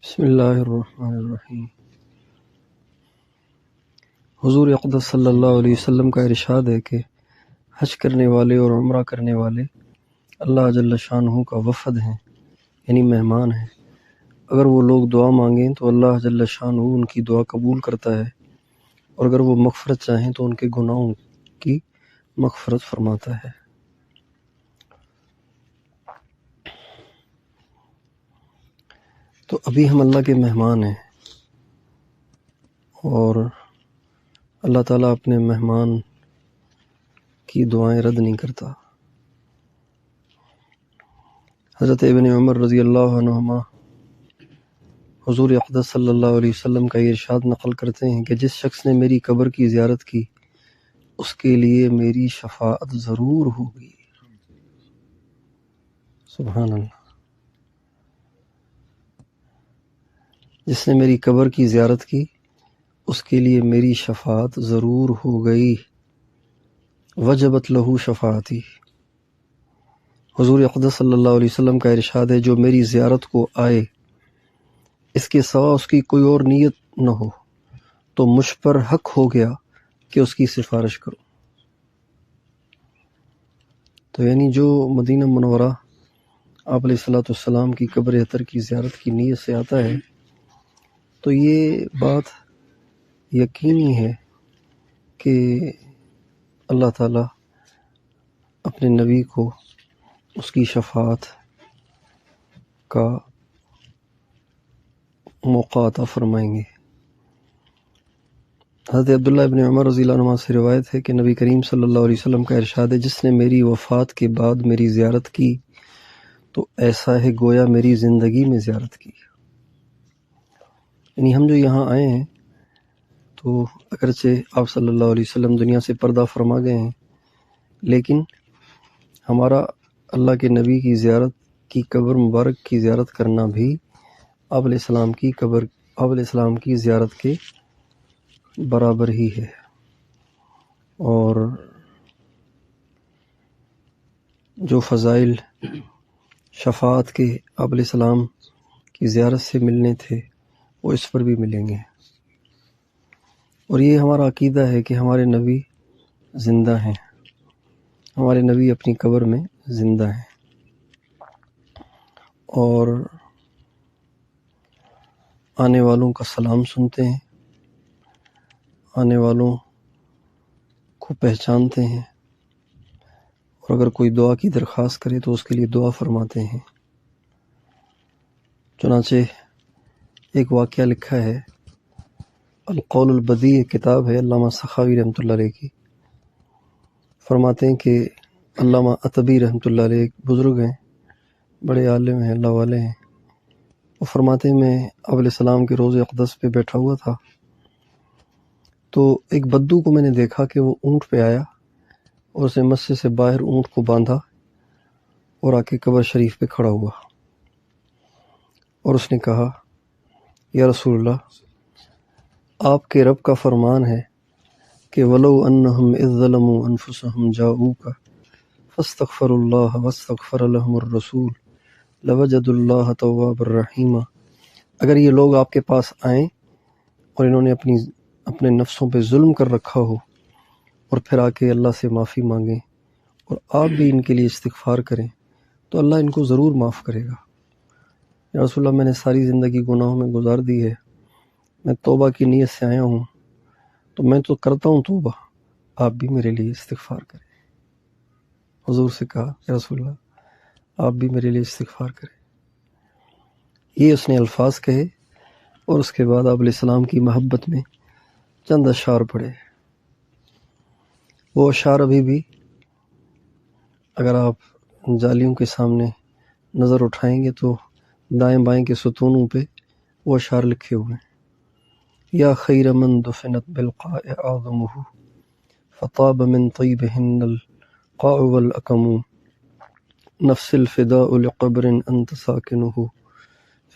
بسم اللہ الرحمن الرحیم۔ حضور اقدس صلی اللہ علیہ وسلم کا ارشاد ہے کہ حج کرنے والے اور عمرہ کرنے والے اللہ جل شانہ کا وفد ہیں، یعنی مہمان ہیں۔ اگر وہ لوگ دعا مانگیں تو اللہ جل شانہ ان کی دعا قبول کرتا ہے، اور اگر وہ مغفرت چاہیں تو ان کے گناہوں کی مغفرت فرماتا ہے۔ تو ابھی ہم اللہ کے مہمان ہیں، اور اللہ تعالیٰ اپنے مہمان کی دعائیں رد نہیں کرتا۔ حضرت ابن عمر رضی اللہ عنہما حضور اقدس صلی اللہ علیہ وسلم کا یہ ارشاد نقل کرتے ہیں کہ جس شخص نے میری قبر کی زیارت کی اس کے لیے میری شفاعت ضرور ہوگی۔ سبحان اللہ۔ جس نے میری قبر کی زیارت کی اس کے لیے میری شفاعت ضرور ہو گئی، وجبت لہو شفاعتی۔ حضور اقدس صلی اللہ علیہ وسلم کا ارشاد ہے جو میری زیارت کو آئے، اس کے سوا اس کی کوئی اور نیت نہ ہو، تو مجھ پر حق ہو گیا کہ اس کی سفارش کروں۔ تو یعنی جو مدینہ منورہ آپ علیہ السلام کی قبر اطہر کی زیارت کی نیت سے آتا ہے، تو یہ بات یقینی ہے کہ اللہ تعالیٰ اپنے نبی کو اس کی شفاعت کا موقع عطا فرمائیں گے۔ حضرت عبداللہ ابن عمر رضی اللہ عنہ سے روایت ہے کہ نبی کریم صلی اللہ علیہ وسلم کا ارشاد ہے جس نے میری وفات کے بعد میری زیارت کی تو ایسا ہے گویا میری زندگی میں زیارت کی۔ یعنی ہم جو یہاں آئے ہیں تو اگرچہ آپ صلی اللہ علیہ وسلم دنیا سے پردہ فرما گئے ہیں، لیکن ہمارا اللہ کے نبی کی زیارت کی قبر مبارک کی زیارت کرنا بھی آپ علیہ السلام کی زیارت کے برابر ہی ہے۔ اور جو فضائل شفاعت کے آپ علیہ السلام کی زیارت سے ملنے تھے وہ اس پر بھی ملیں گے۔ اور یہ ہمارا عقیدہ ہے کہ ہمارے نبی زندہ ہیں، ہمارے نبی اپنی قبر میں زندہ ہیں، اور آنے والوں کا سلام سنتے ہیں، آنے والوں کو پہچانتے ہیں، اور اگر کوئی دعا کی درخواست کرے تو اس کے لیے دعا فرماتے ہیں۔ چنانچہ ایک واقعہ لکھا ہے، القول البدیع کتاب ہے علامہ سخاوی رحمۃ اللہ علیہ کی، فرماتے ہیں کہ علامہ عتبی رحمۃ اللہ علیہ ایک بزرگ ہیں، بڑے عالم ہیں، اللہ والے ہیں۔ وہ فرماتے ہیں میں آپ علیہ السلام کے روضہ اقدس پہ بیٹھا ہوا تھا تو ایک بدو کو میں نے دیکھا کہ وہ اونٹ پہ آیا اور اس نے مسجد سے باہر اونٹ کو باندھا اور آ کے قبر شریف پہ کھڑا ہوا، اور اس نے کہا یا رسول اللہ، آپ کے رب کا فرمان ہے کہ وَلَوْ أَنَّهُمْ إِذ ظَلَمُوا أَنفُسَهُمْ جَاءُوكَ فَاسْتَغْفَرُوا اللَّهَ وَاسْتَغْفَرَ لَهُمُ الرَّسُولُ لَوَجَدُوا اللَّهَ تَوَّابًا رَحِيمًا۔ اگر یہ لوگ آپ کے پاس آئیں اور انہوں نے اپنے نفسوں پہ ظلم کر رکھا ہو اور پھر آ کے اللہ سے معافی مانگیں اور آپ بھی ان کے لیے استغفار کریں تو اللہ ان کو ضرور معاف کرے گا۔ یا رسول اللہ، میں نے ساری زندگی گناہوں میں گزار دی ہے، میں توبہ کی نیت سے آیا ہوں، تو میں تو کرتا ہوں توبہ، آپ بھی میرے لیے استغفار کریں۔ حضور سے کہا یا رسول اللہ آپ بھی میرے لیے استغفار کریں۔ یہ اس نے الفاظ کہے اور اس کے بعد آپ علیہ السلام کی محبت میں چند اشعار پڑھے۔ وہ اشعار ابھی بھی اگر آپ جالیوں کے سامنے نظر اٹھائیں گے تو دائیں بائیں کے ستونوں پہ وہ اشعار لکھے ہوئے ہیں۔ یا خیر من دفنت بالقاء اعظمه فطاب من طیبهن القاء والاکم نفس الفداء لقبر انت ساکنه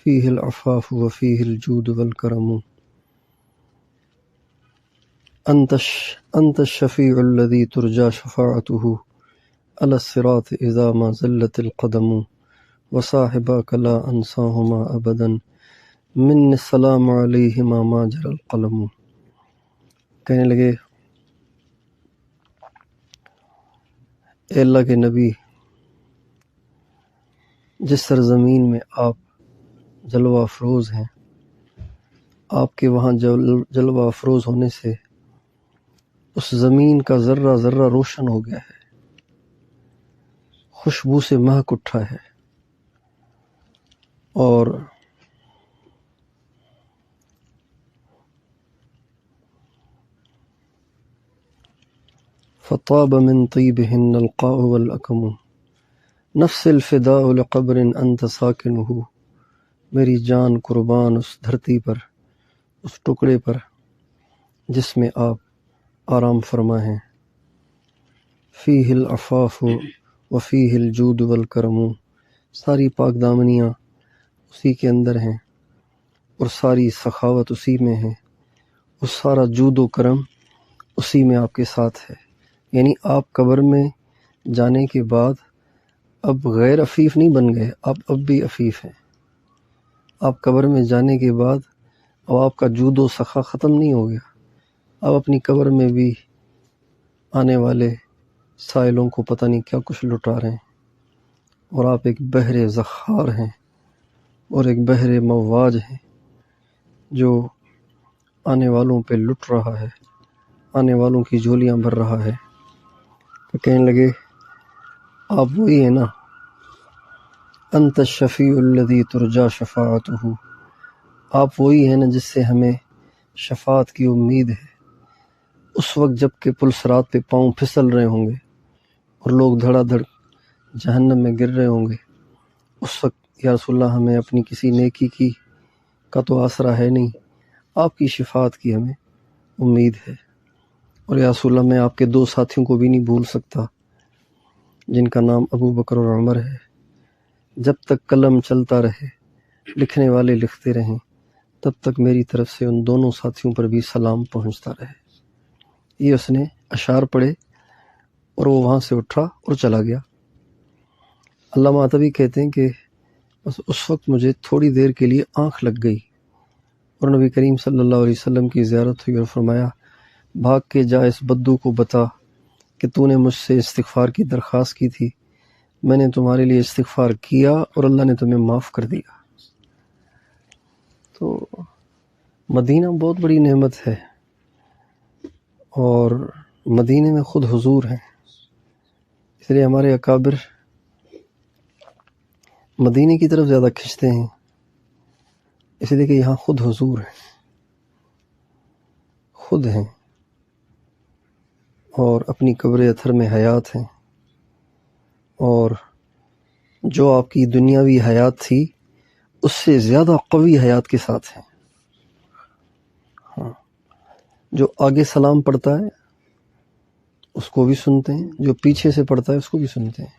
فيه العفاف وفيه الجود والکرم انت الشفیع الذي ترجى شفاعته على الصراط اذا ما زلت القدم وصاحباك لا انساهما ابدا من السلام علیہما ما جر القلم، کہنے لگے اے اللہ کے نبی، جس سرزمین میں آپ جلوہ افروز ہیں، آپ کے وہاں جلوہ افروز ہونے سے اس زمین کا ذرہ ذرہ روشن ہو گیا ہے، خوشبو سے مہک اٹھا ہے، اور فطاب من طیبہن القاء والاکم، نفس الفداء لقبر انت ساکنہ، میری جان قربان اس دھرتی پر، اس ٹکڑے پر جس میں آپ آرام فرما ہیں، فیہ العفاف وفیہ الجود والکرم، ساری پاک دامنیاں اسی کے اندر ہیں اور ساری سخاوت اسی میں ہے، اور سارا جود و کرم اسی میں آپ کے ساتھ ہے۔ یعنی آپ قبر میں جانے کے بعد اب غیر عفیف نہیں بن گئے، آپ اب بھی عفیف ہیں۔ آپ قبر میں جانے کے بعد اب آپ کا جود و سخا ختم نہیں ہو گیا، اب اپنی قبر میں بھی آنے والے سائلوں کو پتہ نہیں کیا کچھ لٹا رہے ہیں، اور آپ ایک بحر ذخار ہیں اور ایک بحر مواج ہیں جو آنے والوں پہ لٹ رہا ہے، آنے والوں کی جھولیاں بھر رہا ہے۔ تو کہنے لگے آپ وہی ہیں نا، انت الشفیع الذی ترجا شفاعتہ، آپ وہی ہیں نا جس سے ہمیں شفاعت کی امید ہے۔ اس وقت جب کہ پل صراط پہ پاؤں پھسل رہے ہوں گے اور لوگ دھڑا دھڑ جہنم میں گر رہے ہوں گے، اس وقت یا رسول اللہ ہمیں اپنی کسی نیکی کی کا تو آسرا ہے نہیں، آپ کی شفاعت کی ہمیں امید ہے۔ اور یا رسول اللہ میں آپ کے دو ساتھیوں کو بھی نہیں بھول سکتا جن کا نام ابو بکر اور عمر ہے، جب تک قلم چلتا رہے، لکھنے والے لکھتے رہیں، تب تک میری طرف سے ان دونوں ساتھیوں پر بھی سلام پہنچتا رہے۔ یہ اس نے اشعار پڑھے اور وہ وہاں سے اٹھا اور چلا گیا۔ علامہ عتبی کہتے ہیں کہ بس اس وقت مجھے تھوڑی دیر کے لیے آنکھ لگ گئی اور نبی کریم صلی اللہ علیہ وسلم کی زیارت ہوئی اور فرمایا بھاگ کے جا اس بدو کو بتا کہ تو نے مجھ سے استغفار کی درخواست کی تھی، میں نے تمہارے لیے استغفار کیا اور اللہ نے تمہیں معاف کر دیا۔ تو مدینہ بہت بڑی نعمت ہے، اور مدینے میں خود حضور ہیں، اس لیے ہمارے اکابر مدینے کی طرف زیادہ کھنچتے ہیں، اس لیے کہ یہاں خود حضور ہیں، خود ہیں، اور اپنی قبر اطہر میں حیات ہیں، اور جو آپ کی دنیاوی حیات تھی اس سے زیادہ قوی حیات کے ساتھ ہیں۔ ہاں، جو آگے سلام پڑھتا ہے اس کو بھی سنتے ہیں، جو پیچھے سے پڑھتا ہے اس کو بھی سنتے ہیں۔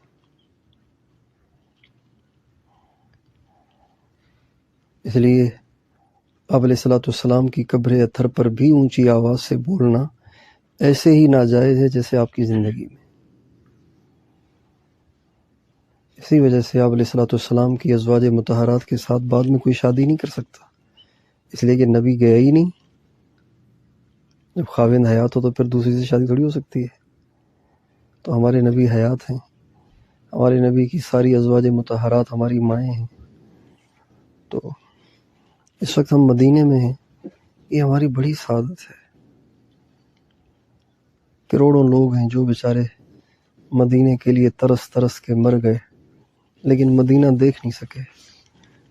اس لیے آپ علیہ الصلوۃ والسلام کی قبر اطہر پر بھی اونچی آواز سے بولنا ایسے ہی ناجائز ہے جیسے آپ کی زندگی میں۔ اسی وجہ سے آپ علیہ الصلوۃ والسلام کی ازواج مطہرات کے ساتھ بعد میں کوئی شادی نہیں کر سکتا، اس لیے کہ نبی گیا ہی نہیں۔ جب خاوند حیات ہو تو پھر دوسری سے شادی تھوڑی ہو سکتی ہے۔ تو ہمارے نبی حیات ہیں، ہمارے نبی کی ساری ازواج مطہرات ہماری مائیں ہیں۔ تو اس وقت ہم مدینے میں ہیں، یہ ہماری بڑی سعادت ہے۔ کروڑوں لوگ ہیں جو بیچارے مدینے کے لیے ترس ترس کے مر گئے لیکن مدینہ دیکھ نہیں سکے۔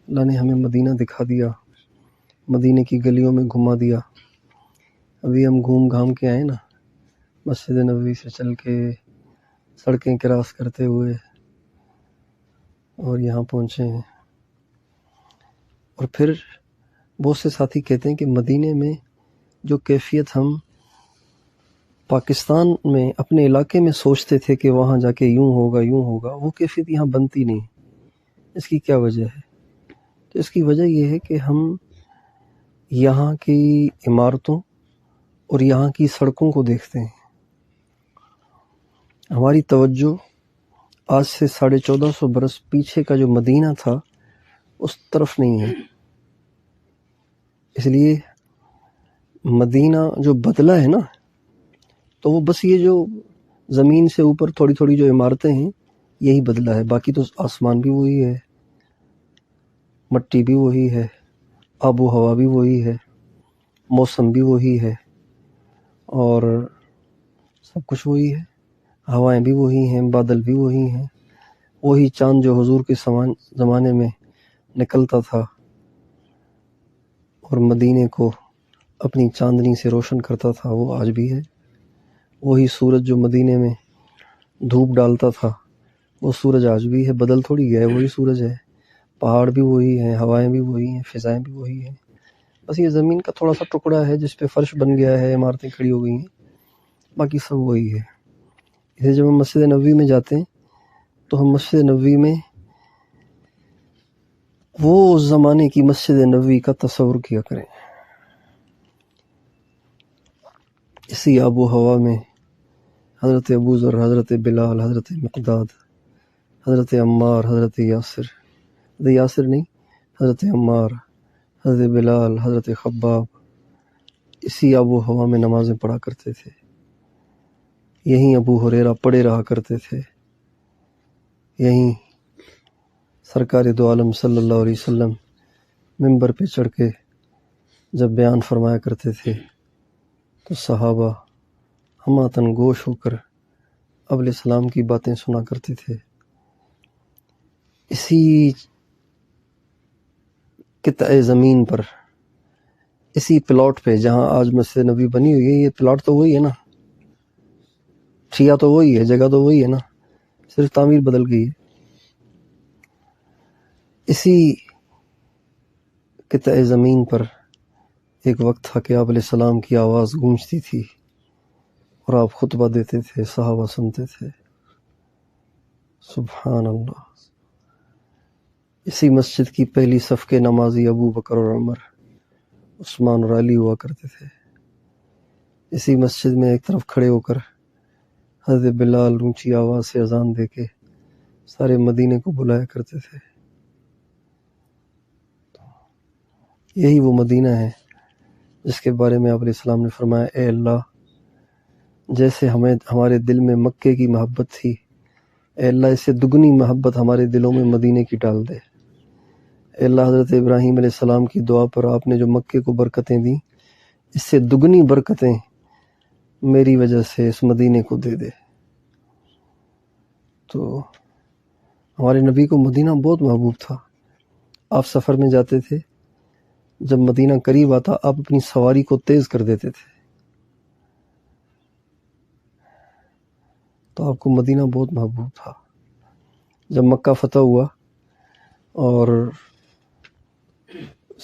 اللہ نے ہمیں مدینہ دکھا دیا، مدینے کی گلیوں میں گھما دیا۔ ابھی ہم گھوم گھام کے آئے نا، مسجد نبوی سے چل کے سڑکیں کراس کرتے ہوئے اور یہاں پہنچے ہیں۔ اور پھر بہت سے ساتھی کہتے ہیں کہ مدینے میں جو کیفیت ہم پاکستان میں اپنے علاقے میں سوچتے تھے کہ وہاں جا کے یوں ہوگا، وہ کیفیت یہاں بنتی نہیں۔ اس کی کیا وجہ ہے؟ تو اس کی وجہ یہ ہے کہ ہم یہاں کی عمارتوں اور یہاں کی سڑکوں کو دیکھتے ہیں، ہماری توجہ آج سے 1450 برس پیچھے کا جو مدینہ تھا اس طرف نہیں ہے۔ اس لیے مدینہ جو بدلہ ہے نا، تو وہ بس یہ جو زمین سے اوپر تھوڑی تھوڑی جو عمارتیں ہیں یہی بدلہ ہے، باقی تو آسمان بھی وہی ہے، مٹی بھی وہی ہے، آب و ہوا بھی وہی ہے، موسم بھی وہی ہے، اور سب کچھ وہی ہے، ہوائیں بھی وہی ہیں، بادل بھی وہی ہیں، وہی چاند جو حضور کے زمانے میں نکلتا تھا اور مدینے کو اپنی چاندنی سے روشن کرتا تھا وہ آج بھی ہے، وہی سورج جو مدینے میں دھوپ ڈالتا تھا وہ سورج آج بھی ہے، بدل تھوڑی گیا ہے، وہی سورج ہے، پہاڑ بھی وہی ہیں، ہوائیں بھی وہی ہیں، فضائیں بھی وہی ہیں، بس یہ زمین کا تھوڑا سا ٹکڑا ہے جس پہ فرش بن گیا ہے، عمارتیں کھڑی ہو گئی ہیں، باقی سب وہی ہے۔ اسے جب ہم مسجد نبوی میں جاتے ہیں تو ہم مسجد نبوی میں وہ اس زمانے کی مسجد نبوی کا تصور کیا کریں، اسی آب و ہوا میں حضرت ابو ذر، حضرت بلال، حضرت مقداد، حضرت عمار، حضرت یاسر نہیں، حضرت عمار، حضرت بلال، حضرت خباب، اسی آب و ہوا میں نمازیں پڑھا کرتے تھے، یہیں ابو ہریرہ پڑے رہا کرتے تھے، یہیں سرکار دو عالم صلی اللہ علیہ وسلم منبر پہ چڑھ کے جب بیان فرمایا کرتے تھے تو صحابہ ہماتن گوش ہو کر اب علیہ السلام کی باتیں سنا کرتے تھے۔ اسی قطع زمین پر، اسی پلاٹ پہ جہاں آج مسجد نبوی بنی ہوئی ہے، یہ پلاٹ تو وہی ہے نا، ٹھیا تو وہی ہے، جگہ تو وہی ہے نا، صرف تعمیر بدل گئی ہے۔ اسی قطع زمین پر ایک وقت تھا کہ آپ علیہ السلام کی آواز گونجتی تھی اور آپ خطبہ دیتے تھے، صحابہ سنتے تھے، سبحان اللہ۔ اسی مسجد کی پہلی صف کے نمازی ابو بکر اور عمر، عثمان اور علی ہوا کرتے تھے، اسی مسجد میں ایک طرف کھڑے ہو کر حضرت بلال اونچی آواز سے اذان دے کے سارے مدینے کو بلایا کرتے تھے۔ یہی وہ مدینہ ہے جس کے بارے میں آپ علیہ السلام نے فرمایا، اے اللہ، جیسے ہمارے دل میں مکے کی محبت تھی، اے اللہ اس سے دگنی محبت ہمارے دلوں میں مدینے کی ڈال دے۔ اے اللہ، حضرت ابراہیم علیہ السلام کی دعا پر آپ نے جو مکے کو برکتیں دیں، اس سے دگنی برکتیں میری وجہ سے اس مدینے کو دے دے۔ تو ہمارے نبی کو مدینہ بہت محبوب تھا، آپ سفر میں جاتے تھے، جب مدینہ قریب آتا آپ اپنی سواری کو تیز کر دیتے تھے، تو آپ کو مدینہ بہت محبوب تھا۔ جب مکہ فتح ہوا اور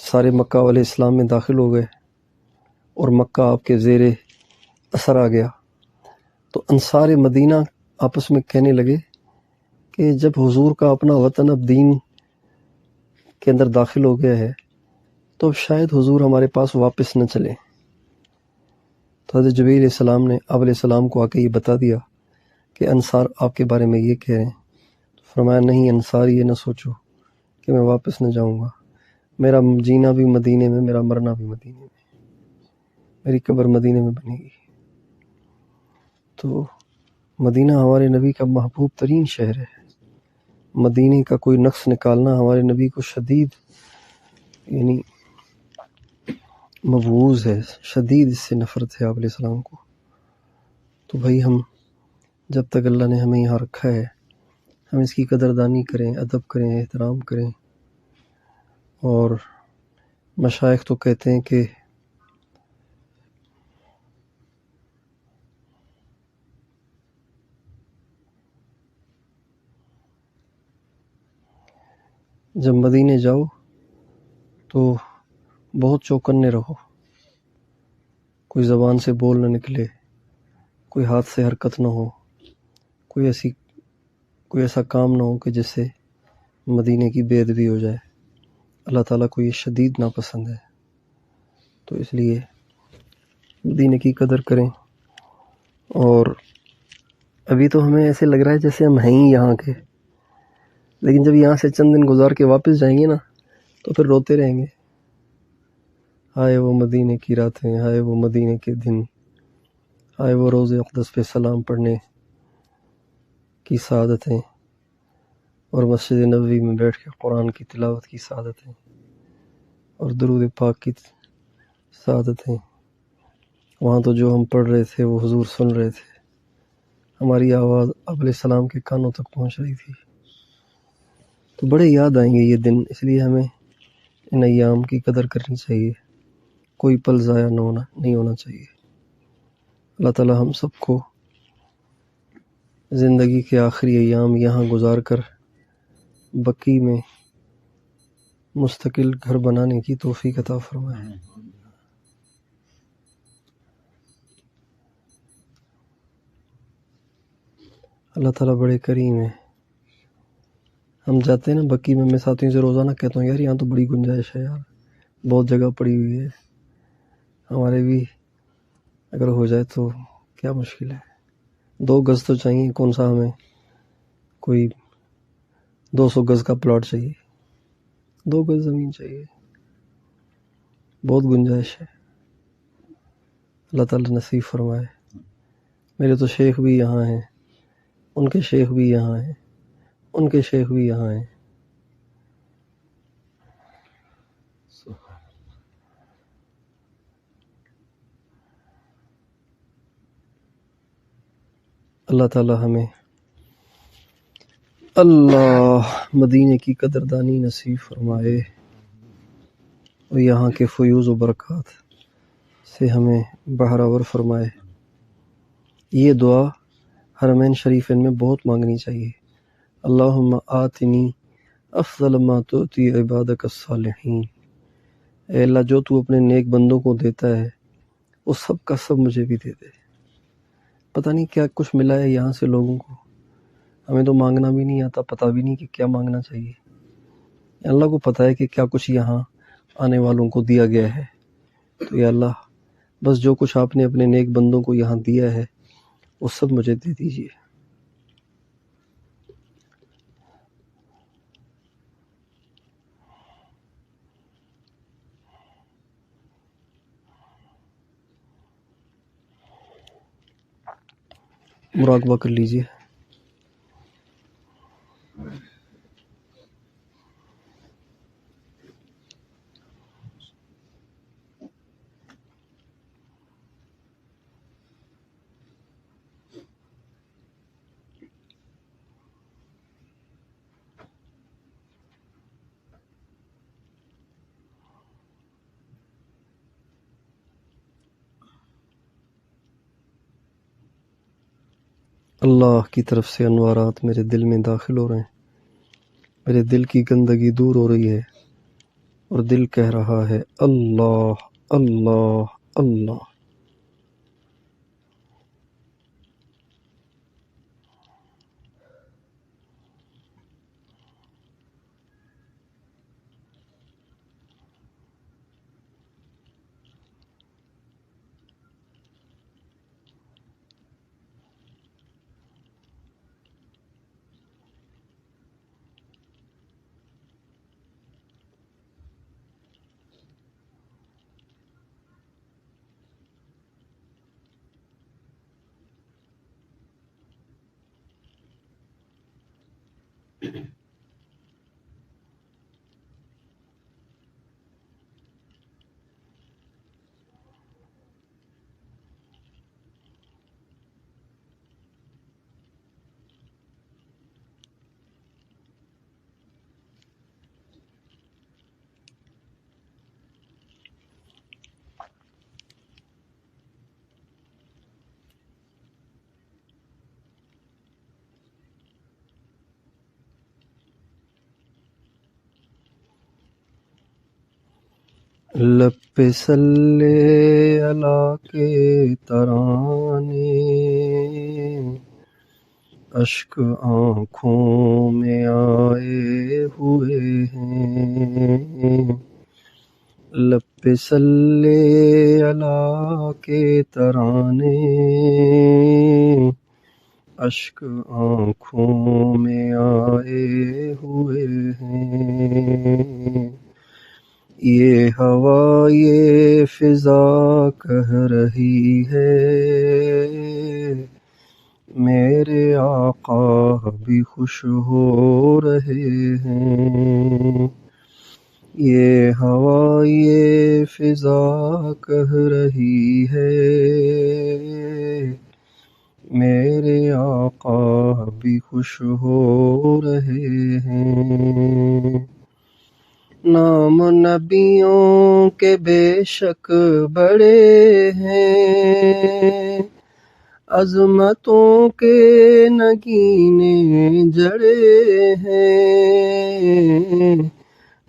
سارے مکہ والے اسلام میں داخل ہو گئے اور مکہ آپ کے زیر اثر آ گیا، تو انصار مدینہ آپس میں کہنے لگے کہ جب حضور کا اپنا وطن اب دین کے اندر داخل ہو گیا ہے تو اب شاید حضور ہمارے پاس واپس نہ چلیں۔ تو حضرت جبریل علیہ السلام نے آپ علیہ السلام کو آ کے یہ بتا دیا کہ انصار آپ کے بارے میں یہ کہہ رہے ہیں، تو فرمایا نہیں انصار یہ نہ سوچو کہ میں واپس نہ جاؤں گا، میرا جینا بھی مدینے میں، میرا مرنا بھی مدینے میں، میری قبر مدینے میں بنے گی۔ تو مدینہ ہمارے نبی کا محبوب ترین شہر ہے، مدینے کا کوئی نقص نکالنا ہمارے نبی کو شدید یعنی مبغوض ہے، شدید اس سے نفرت ہے آپ علیہ السلام کو۔ تو بھائی ہم جب تک اللہ نے ہمیں یہاں رکھا ہے ہم اس کی قدردانی کریں، ادب کریں، احترام کریں۔ اور مشائخ تو کہتے ہیں کہ جب مدینے جاؤ تو بہت چوکنے رہو، کوئی زبان سے بول نہ نکلے، کوئی ہاتھ سے حرکت نہ ہو، کوئی ایسا کام نہ ہو کہ جس سے مدینے کی بے ادبی ہو جائے۔ اللہ تعالیٰ کو یہ شدید ناپسند ہے، تو اس لیے مدینے کی قدر کریں۔ اور ابھی تو ہمیں ایسے لگ رہا ہے جیسے ہم ہیں ہی یہاں کے، لیکن جب یہاں سے چند دن گزار کے واپس جائیں گے نا تو پھر روتے رہیں گے۔ ہائے وہ مدینے کی راتیں، ہائے وہ مدینے کے دن، ہائے وہ روز اقدس پہ سلام پڑھنے کی سعادتیں اور مسجد نبوی میں بیٹھ کے قرآن کی تلاوت کی سعادتیں اور درود پاک کی سعادتیں۔ وہاں تو جو ہم پڑھ رہے تھے وہ حضور سن رہے تھے، ہماری آواز آپ علیہ السلام کے کانوں تک پہنچ رہی تھی۔ تو بڑے یاد آئیں گے یہ دن، اس لیے ہمیں ان ایام کی قدر کرنی چاہیے، کوئی پل ضائع نہیں ہونا چاہیے۔ اللہ تعالی ہم سب کو زندگی کے آخری ایام یہاں گزار کر بقی میں مستقل گھر بنانے کی توفیق عطا فرمائے۔ اللہ تعالیٰ بڑے کریم ہے۔ ہم جاتے ہیں نا بقی میں، میں ساتھیوں سے روزانہ کہتا ہوں یار یہاں تو بڑی گنجائش ہے یار، بہت جگہ پڑی ہوئی ہے، ہمارے بھی اگر ہو جائے تو کیا مشکل ہے۔ 2 گز تو چاہیے، کون سا ہمیں کوئی 200 گز کا پلاٹ چاہیے، 2 گز زمین چاہیے، بہت گنجائش ہے۔ اللہ تعالیٰ نصیب فرمائے۔ میرے تو شیخ بھی یہاں ہیں، ان کے شیخ بھی یہاں ہیں، ان کے شیخ بھی یہاں ہیں۔ اللہ تعالیٰ ہمیں اللہ مدینے کی قدردانی نصیب فرمائے اور یہاں کے فیوز و برکات سے ہمیں بہرور فرمائے۔ یہ دعا حرمین شریفین میں بہت مانگنی چاہیے۔ اللہم آتنی افضل ما تؤتی عبادک الصالحین۔ اے اللہ جو تو اپنے نیک بندوں کو دیتا ہے وہ سب کا سب مجھے بھی دے دے۔ پتہ نہیں کیا کچھ ملا ہے یہاں سے لوگوں کو، ہمیں تو مانگنا بھی نہیں آتا، پتہ بھی نہیں کہ کیا مانگنا چاہیے۔ اللہ کو پتہ ہے کہ کیا کچھ یہاں آنے والوں کو دیا گیا ہے۔ تو یا اللہ بس جو کچھ آپ نے اپنے نیک بندوں کو یہاں دیا ہے وہ سب مجھے دے دیجیے۔ مراقبہ کر لیجیے۔ اللہ کی طرف سے انوارات میرے دل میں داخل ہو رہے ہیں، میرے دل کی گندگی دور ہو رہی ہے اور دل کہہ رہا ہے اللہ اللہ اللہ۔ لب پہ صلی اللہ کے ترانے، اشک آنکھوں میں آئے ہوئے ہیں۔ لب پہ صلی اللہ کے ترانے، اشک آنکھوں میں آئے ہوئے ہیں۔ یہ ہوا یہ فضا کہہ رہی ہے، میرے آقا بھی خوش ہو رہے ہیں۔ یہ ہوا یہ فضا کہہ رہی ہے، میرے آقا بھی خوش ہو رہے ہیں۔ نام نبیوں کے بے شک بڑے ہیں، عظمتوں کے نگینے جڑے ہیں۔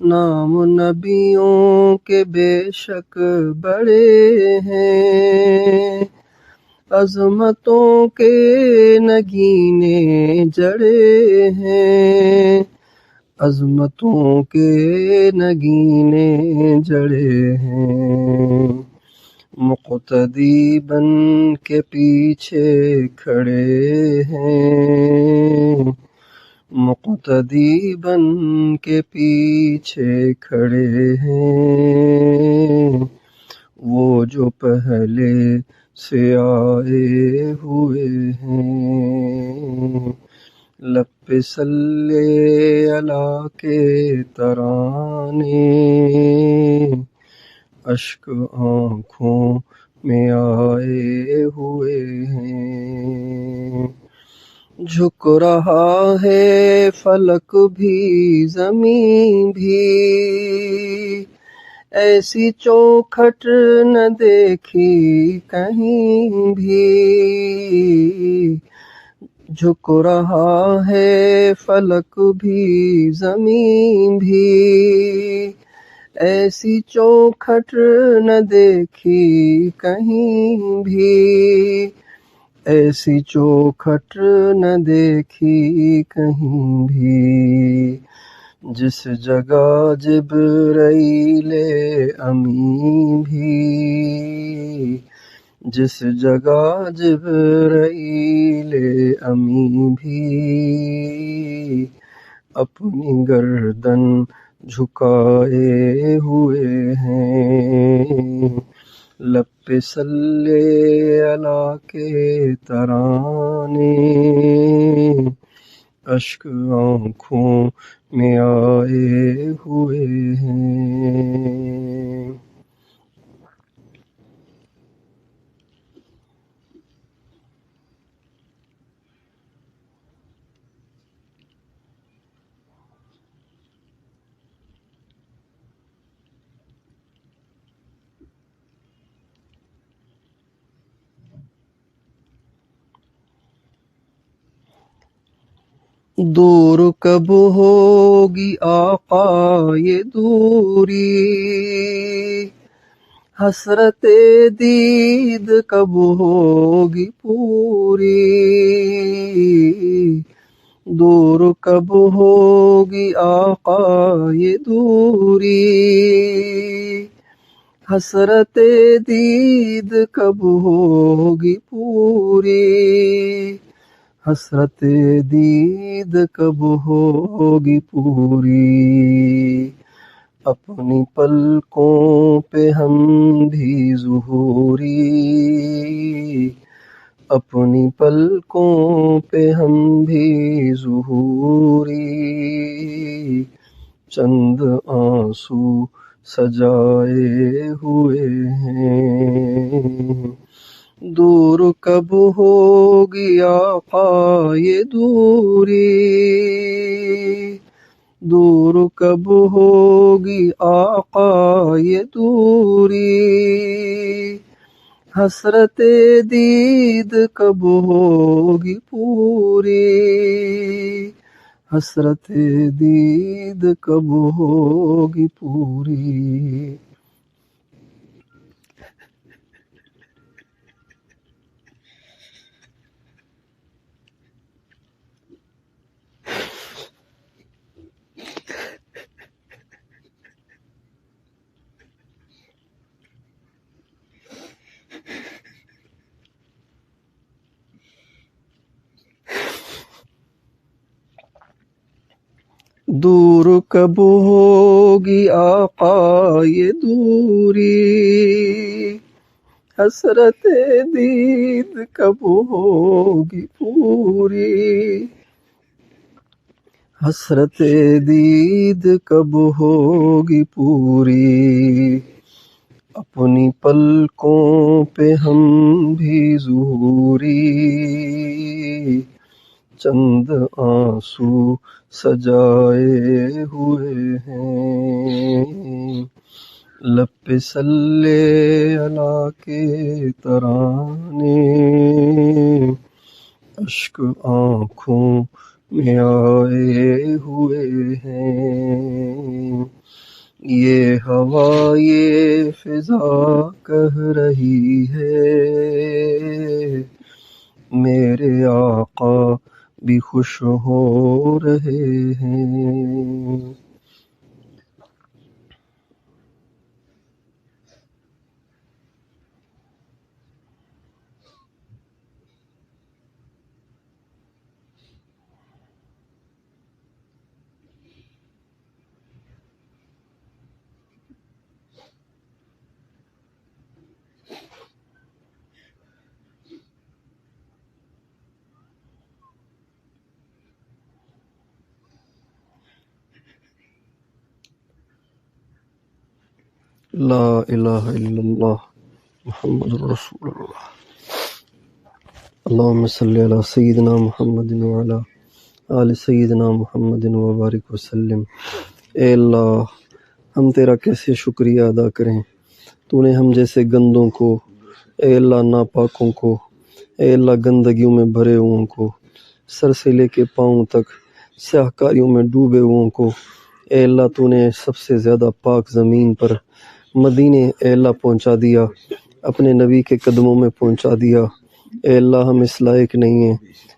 نام نبیوں کے بے شک بڑے ہیں، عظمتوں کے نگینے جڑے ہیں، عظمتوں کے نگینے جڑے ہیں۔ مقتدی بن کے پیچھے کھڑے ہیں، مقتدی بن کے پیچھے کھڑے ہیں، وہ جو پہلے سے آئے ہوئے ہیں۔ لب پہ صلی اللہ کے ترانے، اشک آنکھوں میں آئے ہوئے ہیں۔ جھک رہا ہے فلک بھی زمین بھی، ایسی چوکھٹ نہ دیکھی کہیں بھی۔ جھک رہا ہے فلک بھی زمین بھی، ایسی چوکھٹ نہ دیکھی کہیں بھی، ایسی چوکھٹ نہ دیکھی کہیں بھی۔ جس جگہ جبرائیل امین بھی، جس جگہ جبرائیل امین بھی، اپنی گردن جھکائے ہوئے ہیں۔ لب پہ صلی اللہ کے ترانے، اشک آنکھوں میں آئے ہوئے ہیں۔ دور کب ہوگی آقا یہ دوری، حسرت دید کب ہوگی پوری۔ دور کب ہوگی آقا یہ دوری، حسرت دید کب ہوگی پوری، حسرت دید کب ہوگی پوری۔ اپنی پلکوں پہ ہم بھی ظہوری، اپنی پلکوں پہ ہم بھی ظہوری، چند آنسو سجائے ہوئے ہیں۔ دور کب ہوگی آقا یہ دوری، دور کب ہوگی آقا یہ دوری، حسرت دید کب ہوگی پوری، حسرت دید کب ہوگی پوری۔ دور کب ہوگی آقا یہ دوری، حسرت دید کب ہوگی پوری، حسرت دید کب ہوگی پوری، اپنی پلکوں پہ ہم بھی ظہوری، چند آنسو سجائے ہوئے ہیں، لب پہ صلی اللہ کے ترانے، اشک آنکھوں میں آئے ہوئے ہیں، یہ ہوا یہ فضا کہہ رہی ہے، میرے آقا بھی خوش ہو رہے ہیں۔ لا الہ الا اللہ محمد رسول اللہ۔ اللہم صلی علی سیدنا محمد وعلی آل سیدنا محمد وبارک وسلم۔ اے اللہ، ہم تیرا کیسے شکریہ ادا کریں، تو نے ہم جیسے گندوں کو، اے اللہ ناپاکوں کو، اے اللہ گندگیوں میں بھرے ہوئوں کو، سر سے لے کے پاؤں تک سیاہ کاریوں میں ڈوبے ہوئوں کو، اے اللہ تو نے سب سے زیادہ پاک زمین پر مدینے اے اللہ پہنچا دیا، اپنے نبی کے قدموں میں پہنچا دیا۔ اے اللہ ہم اس لائق نہیں ہیں،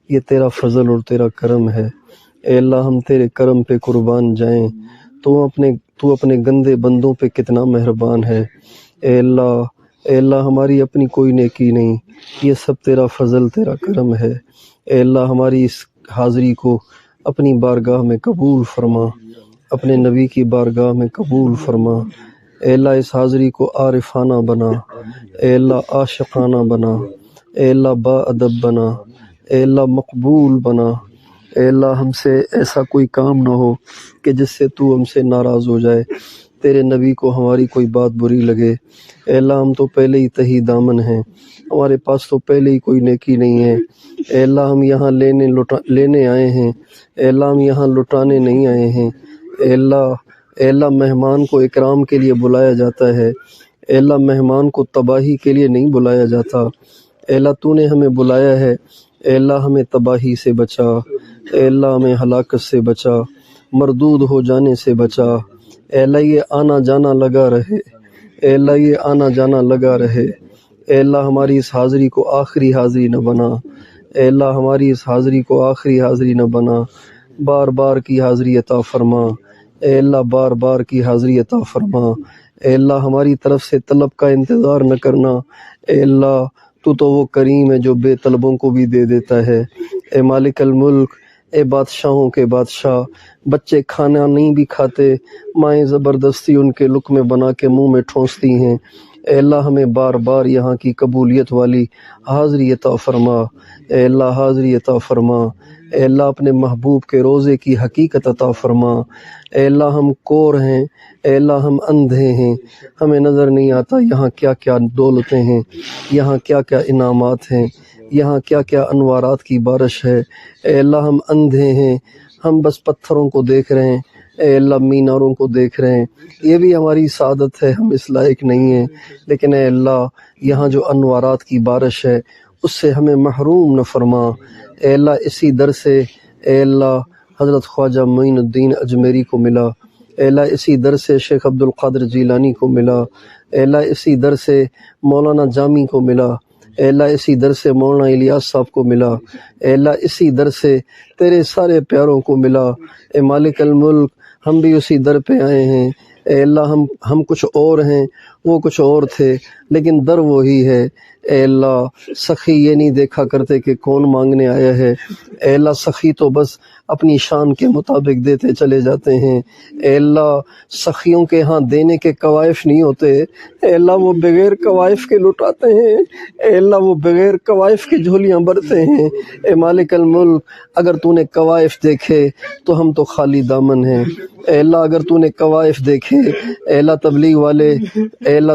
یہ تیرا فضل اور تیرا کرم ہے۔ اے اللہ ہم تیرے کرم پہ قربان جائیں، تو اپنے گندے بندوں پہ کتنا مہربان ہے۔ اے اللہ ہماری اپنی کوئی نیکی نہیں، یہ سب تیرا فضل تیرا کرم ہے۔ اے اللہ ہماری اس حاضری کو اپنی بارگاہ میں قبول فرما، اپنے نبی کی بارگاہ میں قبول فرما۔ اے اللہ اس حاضری کو عارفانہ بنا، اے اللہ عاشقانہ بنا، اے اللہ با ادب بنا، اے اللہ مقبول بنا۔ اے اللہ ہم سے ایسا کوئی کام نہ ہو کہ جس سے تو ہم سے ناراض ہو جائے، تیرے نبی کو ہماری کوئی بات بری لگے۔ اے اللہ ہم تو پہلے ہی تہی دامن ہیں، ہمارے پاس تو پہلے ہی کوئی نیکی نہیں ہے۔ اے اللہ ہم یہاں لینے آئے ہیں، اے اللہ ہم یہاں لٹانے نہیں آئے ہیں۔ اے اللہ مہمان کو اکرام کے لیے بلایا جاتا ہے، اے اللہ مہمان کو تباہی کے لیے نہیں بلایا جاتا۔ اے اللہ تو نے ہمیں بلایا ہے، اے اللہ ہمیں تباہی سے بچا، اے اللہ ہمیں ہلاکت سے بچا، مردود ہو جانے سے بچا۔ اے اللہ یہ آنا جانا لگا رہے، اے اللہ یہ آنا جانا لگا رہے۔ اے اللہ ہماری اس حاضری کو آخری حاضری نہ بنا، اے اللہ ہماری اس حاضری کو آخری حاضری نہ بنا، بار بار کی حاضری عطا فرما۔ اے اللہ بار بار کی حاضری عطا فرما۔ اے اللہ ہماری طرف سے طلب کا انتظار نہ کرنا، اے اللہ تو وہ کریم ہے جو بے طلبوں کو بھی دے دیتا ہے۔ اے مالک الملک، اے بادشاہوں کے بادشاہ، بچے کھانا نہیں بھی کھاتے، مائیں زبردستی ان کے لقمے بنا کے منہ میں ٹھونستی ہیں۔ اے اللہ ہمیں بار بار یہاں کی قبولیت والی حاضری عطا فرما، اے اللہ حاضری عطا فرما۔ اے اللہ اپنے محبوب کے روزے کی حقیقت عطا فرما۔ اے اللہ ہم کور ہیں، اے اللہ ہم اندھے ہیں، ہمیں نظر نہیں آتا یہاں کیا کیا دولتیں ہیں، یہاں کیا کیا انعامات ہیں، یہاں کیا کیا انوارات کی بارش ہے۔ اے اللہ ہم اندھے ہیں، ہم بس پتھروں کو دیکھ رہے ہیں، اے اللہ میناروں کو دیکھ رہے ہیں، یہ بھی ہماری سعادت ہے، ہم اس لائق نہیں ہیں، لیکن اے اللہ یہاں جو انوارات کی بارش ہے اس سے ہمیں محروم نہ فرما۔ اے اللہ اسی در سے اے اللہ حضرت خواجہ معین الدین اجمیری کو ملا، اے اللہ اسی در سے شیخ عبد القادر جیلانی کو ملا، اے اللہ اسی در سے مولانا جامی کو ملا، اے اللہ اسی در سے مولانا الیاس صاحب کو ملا، اے اللہ اسی در سے تیرے سارے پیاروں کو ملا۔ اے مالک الملک، ہم بھی اسی در پہ آئے ہیں، اے اللہ ہم کچھ اور ہیں، وہ کچھ اور تھے لیکن در وہی ہے۔ اے اللہ سخی یہ نہیں دیکھا کرتے کہ کون مانگنے آیا ہے، اے اللہ سخی تو بس اپنی شان کے مطابق دیتے چلے جاتے ہیں۔ اے اللہ سخیوں کے ہاں دینے کے کوائف نہیں ہوتے، اے اللہ وہ بغیر کوائف کے لٹاتے ہیں، اے اللہ وہ بغیر کوائف کے جھولیاں بھرتے ہیں۔ اے مالک الملک اگر تو نے کوائف دیکھے تو ہم تو خالی دامن ہیں، اے اللہ اگر تو نے کوائف دیکھے، اے اللہ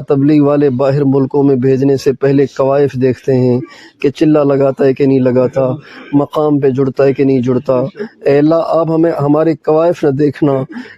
تبلیغ والے باہر ملکوں میں بھیجنے سے پہلے کوائف دیکھتے ہیں کہ چلہ لگاتا ہے کہ نہیں لگاتا، مقام پہ جڑتا ہے کہ نہیں جڑتا۔ اے اللہ آپ ہمیں ہمارے کوائف نہ دیکھنا،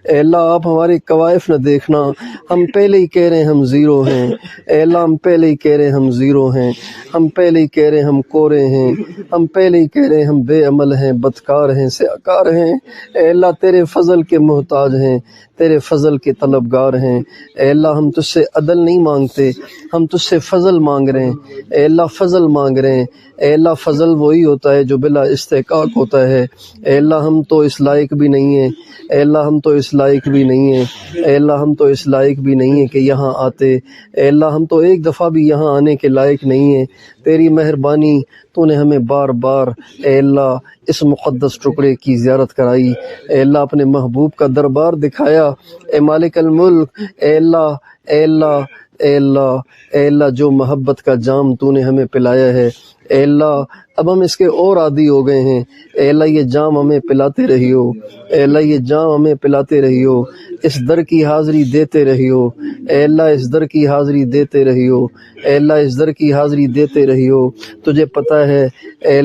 اے اللہ آپ ہمارے کوائف نہ دیکھنا، ہم پہلے ہی کہہ رہے ہیں ہم زیرو ہیں، اے اللہ ہم پہلے ہی کہہ رہے ہیں ہم زیرو ہیں، ہم پہلے ہی کہہ رہے ہیں ہم کورے ہیں، ہم پہلے ہی کہہ رہے ہیں ہم بے عمل ہیں، بدکار ہیں، سیاکار ہیں۔ اے اللہ تیرے فضل کے محتاج ہیں، تیرے فضل کے طلبگار ہیں۔ اے اللہ ہم تجھ سے عدل نہیں مانگتے، ہم تجھ سے فضل مانگ رہے ہیں، اے اللہ فضل مانگ رہے ہیں۔ اے اللہ فضل وہی ہوتا ہے جو بلا استحقاق ہوتا ہے۔ اے اللہ ہم تو اس لائق بھی نہیں ہیں، اے اللہ ہم تو اس لائق بھی نہیں ہیں، اے اللہ ہم تو اس لائق بھی نہیں ہیں کہ یہاں آتے، اے اللہ ہم تو ایک دفعہ بھی یہاں آنے کے لائق نہیں ہیں۔ تیری مہربانی تو نے ہمیں بار بار اے اللہ اس مقدس ٹکڑے کی زیارت کرائی، اے اللہ اپنے محبوب کا دربار دکھایا۔ اے مالک الملک اے اللہ اے اللہ اے اللہ اے اللہ جو محبت کا جام تو نے ہمیں پلایا ہے، اے اللہ اب ہم اس کے اور عادی ہو گئے ہیں، اے اللہ یہ جام ہمیں پلاتے رہیو، اے اللہ یہ جام ہمیں پلاتے رہیو، اس در کی حاضری دیتے رہیو، اے اللہ اس در کی حاضری دیتے رہیو، اے اللہ اس در کی حاضری دیتے رہیو۔ تجھے پتہ ہے اے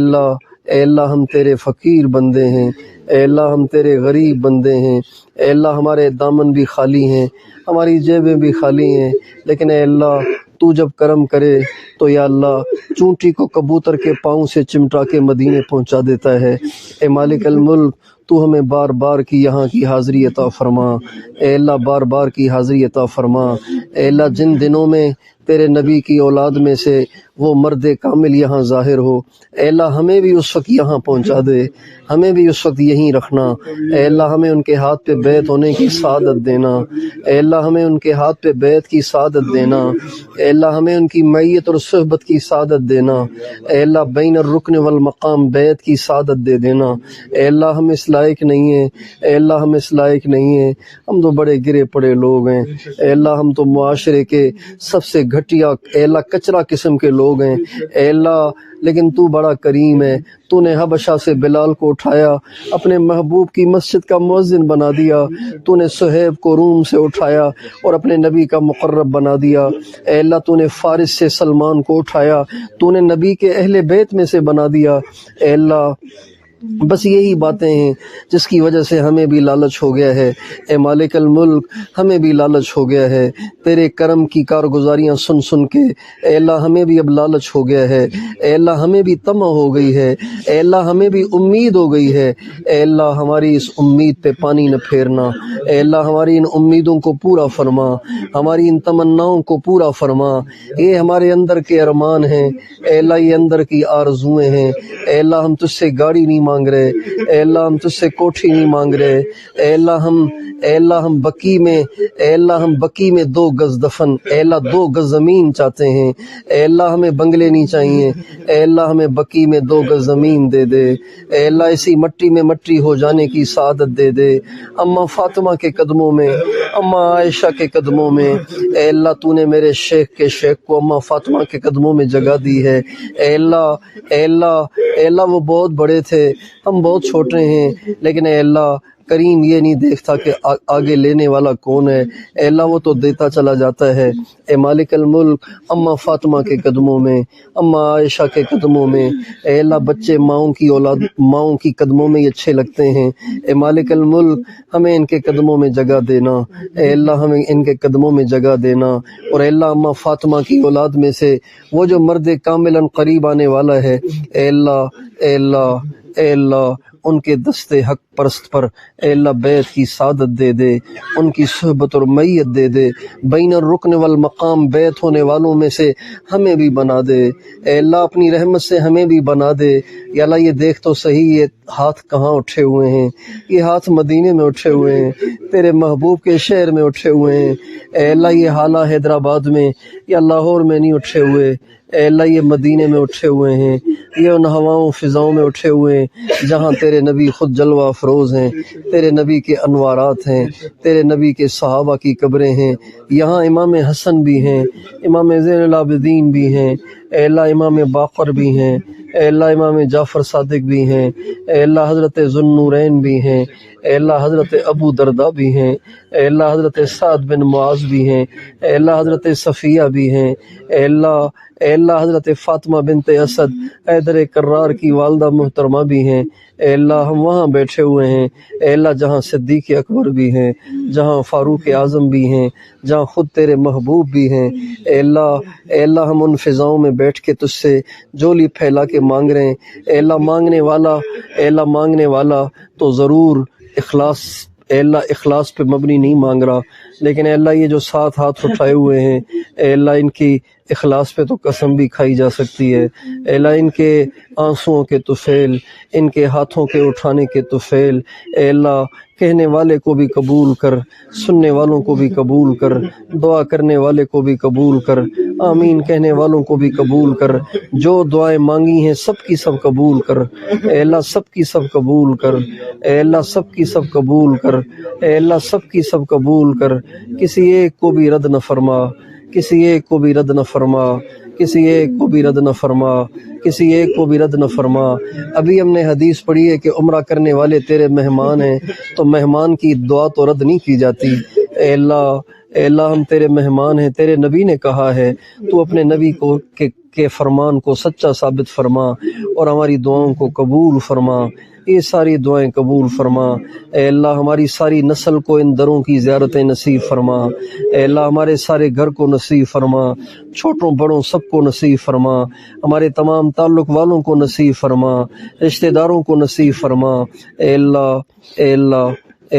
اللہ ہم تیرے فقیر بندے ہیں، اے اللہ ہم تیرے غریب بندے ہیں، اے اللہ ہمارے دامن بھی خالی ہیں، ہماری جیبیں بھی خالی ہیں، لیکن اے اللہ تو جب کرم کرے تو یا اللہ چونٹی کو کبوتر کے پاؤں سے چمٹا کے مدینے پہنچا دیتا ہے۔ اے مالک الملک تو ہمیں بار بار کی یہاں کی حاضری عطا فرما، اے اللہ بار بار کی حاضری عطا فرما۔ اے اللہ جن دنوں میں تیرے نبی کی اولاد میں سے وہ مرد کامل یہاں ظاہر ہو، اے اللہ ہمیں بھی اس وقت یہاں پہنچا دے، ہمیں بھی اس وقت یہیں رکھنا، اے اللہ ہمیں ان کے ہاتھ پہ بیعت ہونے کی سعادت دینا، اے اللہ ہمیں ان کے ہاتھ پہ بیعت کی سعادت دینا، اے اللہ ہمیں ان کی معیت اور صحبت کی سعادت دینا، اے اللہ بین الرکن والمقام بیعت کی سعادت دے دینا۔ اے اللہ ہم اس لائق نہیں ہیں، اے اللہ ہم اس لائق نہیں ہیں، ہم تو بڑے گرے پڑے لوگ ہیں، اے اللہ ہم تو معاشرے کے سب سے گھٹیا اے اللہ کچرا قسم کے لوگ ہیں، اے اللہ لیکن تو بڑا کریم ہے، تو نے حبشہ سے بلال کو اٹھایا اپنے محبوب کی مسجد کا مؤذن بنا دیا، تو نے صہیب کو روم سے اٹھایا اور اپنے نبی کا مقرب بنا دیا، اے اللہ تو نے فارس سے سلمان کو اٹھایا، تو نے نبی کے اہل بیت میں سے بنا دیا۔ اے اللہ بس یہی باتیں ہیں جس کی وجہ سے ہمیں بھی لالچ ہو گیا ہے، اے مالک الملک ہمیں بھی لالچ ہو گیا ہے، تیرے کرم کی کارگزاریاں سن سن کے اے اللہ ہمیں بھی اب لالچ ہو گیا ہے، اے اللہ ہمیں بھی طمع ہو گئی ہے، اے اللہ ہمیں بھی امید ہو گئی ہے، اے اللہ ہماری اس امید پہ پانی نہ پھیرنا، اے اللہ ہماری ان امیدوں کو پورا فرما، ہماری ان تمناؤں کو پورا فرما، یہ ہمارے اندر کے ارمان ہیں، اے اللہ یہ اندر کی آرزویں ہیں، اے اللہ ہم تجھ سے گاڑی نہیں مانگ رہے، اے اللہ ہم تجھ سے کوٹھی نہیں مانگ رہے، اے اللہ ہم بکی میں 2 گز دفن، اے اللہ 2 گز زمین چاہتے ہیں، اے اللہ ہمیں بنگلے نہیں چاہیے، اے اللہ ہمیں بکی میں 2 گز زمین دے دے، اے اللہ اسی مٹی میں مٹی ہو جانے کی سعادت دے دے، اماں فاطمہ کے قدموں میں، اماں عائشہ کے قدموں میں، اے اللہ تو نے میرے شیخ کے شیخ کو اماں فاطمہ کے قدموں میں جگہ دی ہے، اے اللہ وہ بہت بڑے تھے، ہم بہت چھوٹے ہیں، لیکن اے اللہ کریم یہ نہیں دیکھتا کہ آگے لینے والا کون ہے، اے اللہ وہ تو دیتا چلا جاتا ہے۔ اے مالک الملک اماں فاطمہ کے قدموں میں، اماں عائشہ کے قدموں میں، اے اللہ بچے ماؤں کی قدموں میں اچھے لگتے ہیں، اے مالک الملک ہمیں ان کے قدموں میں جگہ دینا، اے اللہ ہمیں ان کے قدموں میں جگہ دینا، اور اے اللہ اماں فاطمہ کی اولاد میں سے وہ جو مرد کاملاً قریب آنے والا ہے، اے اللہ ان کے دست حق پرست پر اے اللہ بیت کی سعادت دے دے، ان کی صحبت اور میت دے دے، بین الرکن والمقام بیت ہونے والوں میں سے ہمیں بھی بنا دے، اے اللہ اپنی رحمت سے ہمیں بھی بنا دے۔ یا اللہ یہ دیکھ تو صحیح یہ ہاتھ کہاں اٹھے ہوئے ہیں، یہ ہاتھ مدینے میں اٹھے ہوئے ہیں، تیرے محبوب کے شہر میں اٹھے ہوئے ہیں۔ اے اللہ یہ حالہ حیدرآباد میں یا لاہور میں نہیں اٹھے ہوئے، اے اللہ یہ مدینے میں اٹھے ہوئے ہیں، یہ ان ہواؤں فضاؤں میں اٹھے ہوئے ہیں جہاں تیرے نبی خود جلوہ افروز ہیں، تیرے نبی کے انوارات ہیں، تیرے نبی کے صحابہ کی قبریں ہیں، یہاں امام حسن بھی ہیں، امام زین العابدین بھی ہیں، اے اللہ امام باقر بھی ہیں، اے اللہ امام جعفر صادق بھی ہیں، اے اللہ حضرت ذوالنورین بھی ہیں، اے اللہ حضرت ابو درداء بھی ہیں، اے اللہ حضرت سعد بن معاذ بھی ہیں، اے اللہ حضرت صفیہ بھی ہیں، اے اللہ حضرت فاطمہ بنت اسد حیدر کرار کی والدہ محترمہ بھی ہیں، اے اللہ ہم وہاں بیٹھے ہوئے ہیں، اے اللہ جہاں صدیق اکبر بھی ہیں، جہاں فاروق اعظم بھی ہیں، جہاں خود تیرے محبوب بھی ہیں، اے اللہ ہم ان فضاؤں میں بیٹھ کے تجھ سے جولی پھیلا کے مانگ رہے ہیں، اے اللہ مانگنے والا تو ضرور اے اللہ اخلاص پہ مبنی نہیں مانگ رہا، لیکن اے اللہ یہ جو 7 ہاتھ اٹھائے ہوئے ہیں، اے اللہ ان کی اخلاص پہ تو قسم بھی کھائی جا سکتی ہے، اے اللہ ان کے آنسوؤں کے طفیل، ان کے ہاتھوں کے اٹھانے کے طفیل، اے اللہ کہنے والے کو بھی قبول کر، سننے والوں کو بھی قبول کر، دعا کرنے والے کو بھی قبول کر، آمین کہنے والوں کو بھی قبول کر، جو دعائیں مانگی ہیں سب کی سب قبول کر، اے اللہ سب کی سب قبول کر، اے اللہ سب کی سب قبول کر، اے اللہ سب کی سب قبول کر، کسی ایک کو بھی رد نہ فرما، کسی ایک کو بھی رد نہ فرما، کسی ایک کو بھی رد نہ فرما، کسی ایک کو بھی رد نہ فرما۔ ابھی ہم نے حدیث پڑھی ہے کہ عمرہ کرنے والے تیرے مہمان ہیں، تو مہمان کی دعا تو رد نہیں کی جاتی۔ اے اللہ ہم تیرے مہمان ہیں، تیرے نبی نے کہا ہے تو اپنے نبی کو کے فرمان کو سچا ثابت فرما اور ہماری دعاؤں کو قبول فرما، یہ ساری دعائیں قبول فرما۔ اے اللہ ہماری ساری نسل کو ان دروں کی زیارتیں نصیب فرما، اے اللہ ہمارے سارے گھر کو نصیب فرما، چھوٹوں بڑوں سب کو نصیب فرما، ہمارے تمام تعلق والوں کو نصیب فرما، رشتہ داروں کو نصیب فرما۔ اے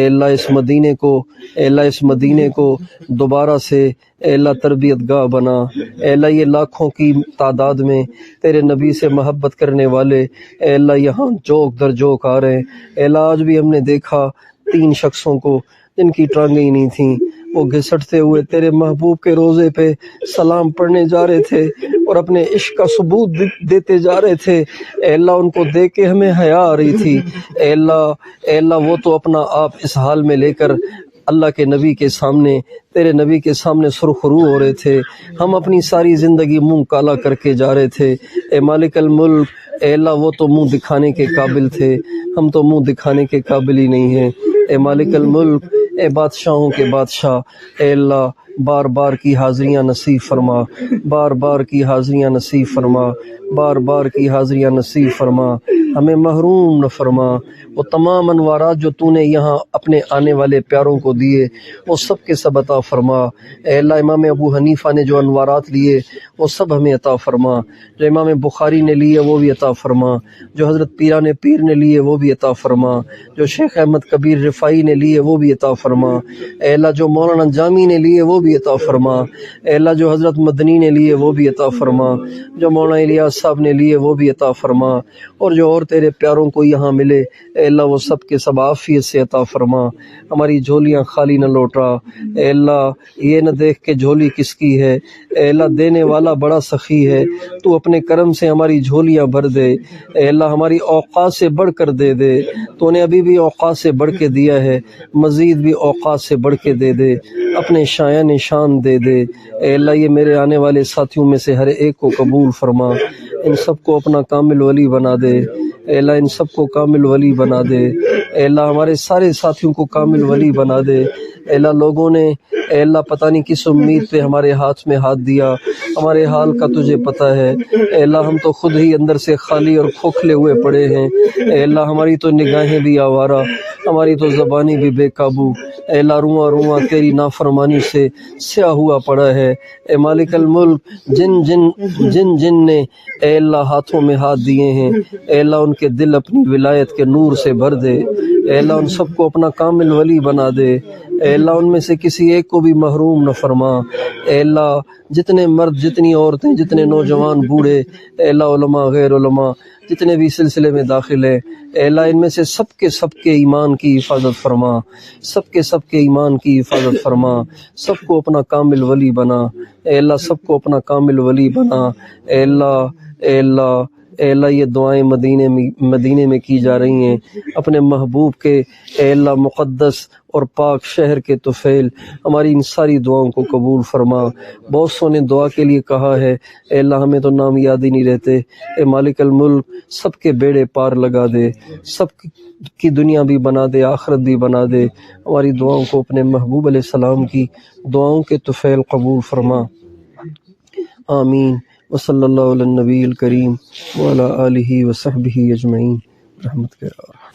اللہ اس مدینے کو دوبارہ سے اے اللہ تربیت گاہ بنا، اے اللہ یہ لاکھوں کی تعداد میں تیرے نبی سے محبت کرنے والے اے اللہ یہاں جوک در جوک آ رہے ہیں۔ اے اللہ آج بھی ہم نے دیکھا 3 شخصوں کو جن کی ٹانگیں ہی نہیں تھیں، وہ گھسٹتے ہوئے تیرے محبوب کے روضے پہ سلام پڑھنے جا رہے تھے اور اپنے عشق کا ثبوت دیتے جا رہے تھے۔ اے اللہ ان کو دیکھ کے ہمیں حیا آ رہی تھی۔ اے اللہ وہ تو اپنا آپ اس حال میں لے کر اللہ کے نبی کے سامنے، تیرے نبی کے سامنے سرخرو ہو رہے تھے، ہم اپنی ساری زندگی منہ کالا کر کے جا رہے تھے۔ اے مالک الملک، اے اللہ وہ تو منہ دکھانے کے قابل تھے، ہم تو منہ دکھانے کے قابل ہی نہیں ہیں۔ اے مالک الملک، اے بادشاہوں کے بادشاہ، اے اللہ بار بار کی حاضریاں نصیب فرما، بار بار کی حاضریاں نصیب فرما، بار بار کی حاضریاں نصیب فرما، ہمیں محروم نہ فرما۔ وہ تمام انوارات جو تو نے یہاں اپنے آنے والے پیاروں کو دیے وہ سب کے سب عطا فرما۔ اے اللہ امام ابو حنیفہ نے جو انوارات لیے وہ سب ہمیں عطا فرما، جو امام بخاری نے لیے وہ بھی عطا فرما، جو حضرت پیران پیر نے لیے وہ بھی عطا فرما، جو شیخ احمد کبیر رفاعی نے لیے وہ بھی عطا فرما۔ اے اللہ جو مولانا جامی نے لیے وہ بھی عطا فرما، اے اللہ جو حضرت مدنی نے لیے وہ بھی عطا فرما، جو مولانا الیاس صاحب نے لیے وہ بھی عطا فرما، اور جو اور تیرے پیاروں کو یہاں ملے اے اللہ وہ سب کے سب عافیت سے عطا فرما، ہماری جھولیاں خالی نہ لوٹا۔ اے اللہ یہ نہ دیکھ کے جھولی کس کی ہے، اے اللہ دینے والا بڑا سخی ہے، تو اپنے کرم سے ہماری جھولیاں بھر دے۔ اے اللہ ہماری اوقات سے بڑھ کر دے دے، تو نے ابھی بھی اوقات سے بڑھ کے دیا ہے، مزید بھی اوقات سے بڑھ کے دے دے، اپنے شایان شان دے دے۔ اے اللہ یہ میرے آنے والے ساتھیوں میں سے ہر ایک کو قبول فرما، ان سب کو اپنا کامل ولی بنا دے۔ اے اللہ ان سب کو کامل ولی بنا دے۔ اے اللہ ہمارے سارے ساتھیوں کو کامل ولی بنا دے۔ اے اللہ لوگوں نے اے اللہ پتہ نہیں کس امید پہ ہمارے ہاتھ میں ہاتھ دیا، ہمارے حال کا تجھے پتہ ہے۔ اے اللہ ہم تو خود ہی اندر سے خالی اور کھوکھلے ہوئے پڑے ہیں۔ اے اللہ ہماری تو نگاہیں بھی آوارہ، ہماری تو زبانی بھی بے قابو، اے اللہ رواں رواں تیری نافرمانی سے سیاہ ہوا پڑا ہے۔ اے مالک الملک، جن نے اے اللہ ہاتھوں میں ہاتھ دیے ہیں، اے اللہ ان کے دل اپنی ولایت کے نور سے بھر دے، اے اللہ ان سب کو اپنا کامل ولی بنا دے، اے اللہ ان میں سے کسی ایک کو بھی محروم نہ فرما، اے اللہ جتنے مرد، جتنی عورتیں، جتنے نوجوان، بوڑھے، اے اللہ علماء، غیر علماء، جتنے بھی سلسلے میں داخل ہیں، اے اللہ ان میں سے سب کے ایمان کی حفاظت فرما، سب کے ایمان کی حفاظت فرما، سب کو اپنا کامل ولی بنا، اے اللہ سب کو اپنا کامل ولی بنا، اے اللہ اے اللہ اے اللہ یہ دعائیں مدینے میں کی جا رہی ہیں اپنے محبوب کے اے اللہ مقدس اور پاک شہر کے طفیل، ہماری ان ساری دعاؤں کو قبول فرما۔ بہت سو نے دعا کے لیے کہا ہے، اے اللہ ہمیں تو نام یاد ہی نہیں رہتے، اے مالک الملک سب کے بیڑے پار لگا دے، سب کی دنیا بھی بنا دے، آخرت بھی بنا دے، ہماری دعاؤں کو اپنے محبوب علیہ السلام کی دعاؤں کے طفیل قبول فرما، آمین۔ وصلی اللہ علی النبی الکریم وعلی آلہ وصحبہ اجمعین برحمتک یا ارحم۔